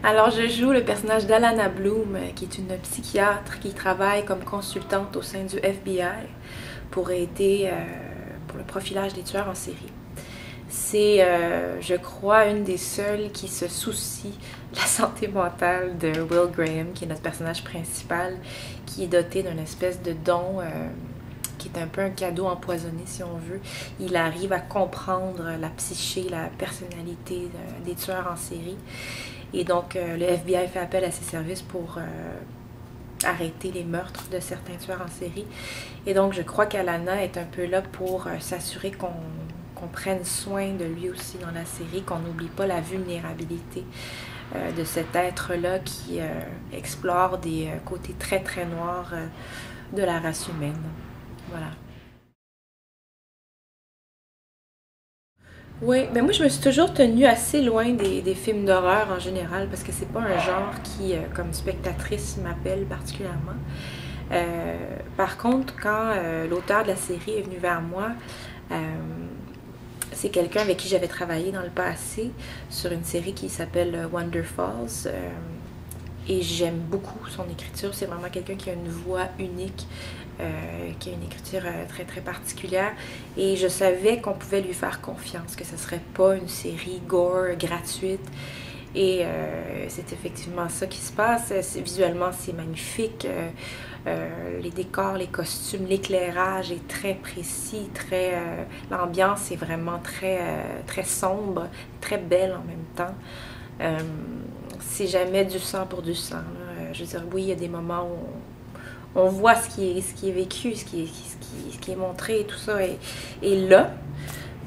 Alors, je joue le personnage d'Alana Bloom, qui est une psychiatre qui travaille comme consultante au sein du FBI pour aider pour le profilage des tueurs en série. C'est, je crois, une des seules qui se soucie de la santé mentale de Will Graham, qui est notre personnage principal, qui est doté d'une espèce de don qui est un peu un cadeau empoisonné, si on veut. Il arrive à comprendre la psyché, la personnalité des tueurs en série. Et donc, le FBI fait appel à ses services pour arrêter les meurtres de certains tueurs en série. Et donc, je crois qu'Alana est un peu là pour s'assurer qu'on prenne soin de lui aussi dans la série, qu'on n'oublie pas la vulnérabilité de cet être-là qui explore des côtés très, très noirs de la race humaine. Voilà. Oui, ben moi je me suis toujours tenue assez loin des films d'horreur en général parce que c'est pas un genre qui, comme spectatrice, m'appelle particulièrement. Par contre, quand l'auteur de la série est venu vers moi, euh, c'est quelqu'un avec qui j'avais travaillé dans le passé sur une série qui s'appelle Wonder Falls. Et j'aime beaucoup son écriture. C'est vraiment quelqu'un qui a une voix unique, qui a une écriture très très particulière. Et je savais qu'on pouvait lui faire confiance, que ce ne serait pas une série gore gratuite. Et c'est effectivement ça qui se passe. Visuellement, c'est magnifique. Les décors, les costumes, l'éclairage est très précis, très l'ambiance est vraiment très très sombre, très belle en même temps. C'est jamais du sang pour du sang. Là. Je veux dire, oui, il y a des moments où on voit ce qui est vécu, ce qui est montré et tout ça est là.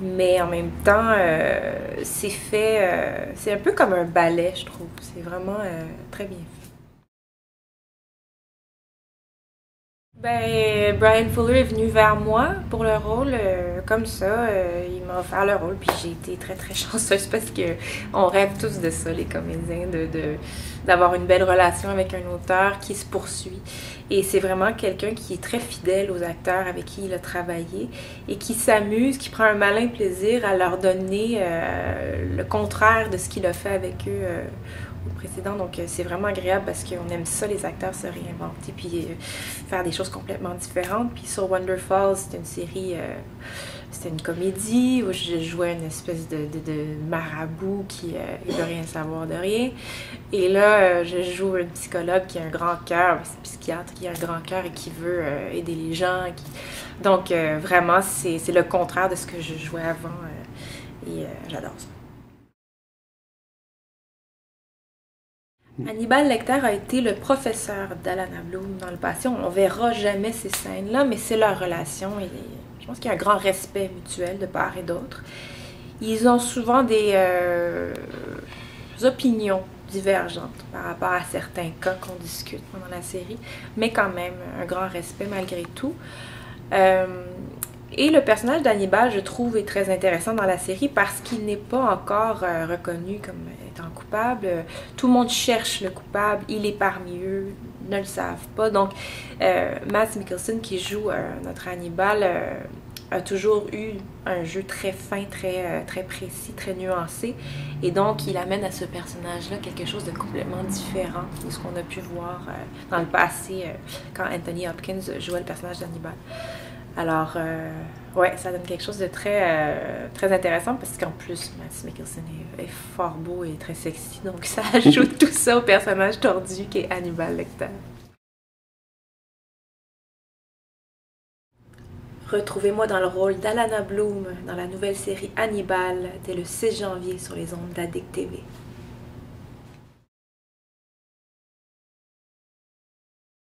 Mais en même temps, c'est fait, c'est un peu comme un ballet, je trouve. C'est vraiment très bien fait. Ben, Brian Fuller est venu vers moi pour le rôle, comme ça, il m'a offert le rôle, puis j'ai été très très chanceuse parce que on rêve tous de ça, les comédiens, d'avoir une belle relation avec un auteur qui se poursuit. Et c'est vraiment quelqu'un qui est très fidèle aux acteurs avec qui il a travaillé et qui s'amuse, qui prend un malin plaisir à leur donner le contraire de ce qu'il a fait avec eux au précédent. Donc c'est vraiment agréable parce qu'on aime ça, les acteurs se réinventer puis faire des choses complètement différentes. Puis sur Wonder Falls, c'était une série, c'était une comédie où je jouais une espèce de marabout qui ne veut rien savoir de rien. Et là, je joue une psychologue qui a un grand cœur, un psychiatre qui a un grand cœur et qui veut aider les gens. Donc vraiment, c'est le contraire de ce que je jouais avant et j'adore ça. Hannibal Lecter a été le professeur d'Alana Bloom dans le passé. On ne verra jamais ces scènes-là, mais c'est leur relation. Et je pense qu'il y a un grand respect mutuel de part et d'autre. Ils ont souvent des opinions divergentes par rapport à certains cas qu'on discute pendant la série, mais quand même un grand respect malgré tout. Et le personnage d'Hannibal, je trouve, est très intéressant dans la série parce qu'il n'est pas encore reconnu comme étant coupable. Tout le monde cherche le coupable, il est parmi eux, ne le savent pas. Donc, Mads Mikkelsen, qui joue notre Hannibal, a toujours eu un jeu très fin, très précis, très nuancé. Et donc, il amène à ce personnage-là quelque chose de complètement différent de ce qu'on a pu voir dans le passé quand Anthony Hopkins jouait le personnage d'Hannibal. Alors, ouais, ça donne quelque chose de très intéressant parce qu'en plus, Mads Mikkelsen est fort beau et très sexy, donc ça ajoute tout ça au personnage tordu qui est Hannibal Lecter. Retrouvez-moi dans le rôle d'Alana Bloom dans la nouvelle série Hannibal dès le 6 janvier sur les ondes d'Addict TV.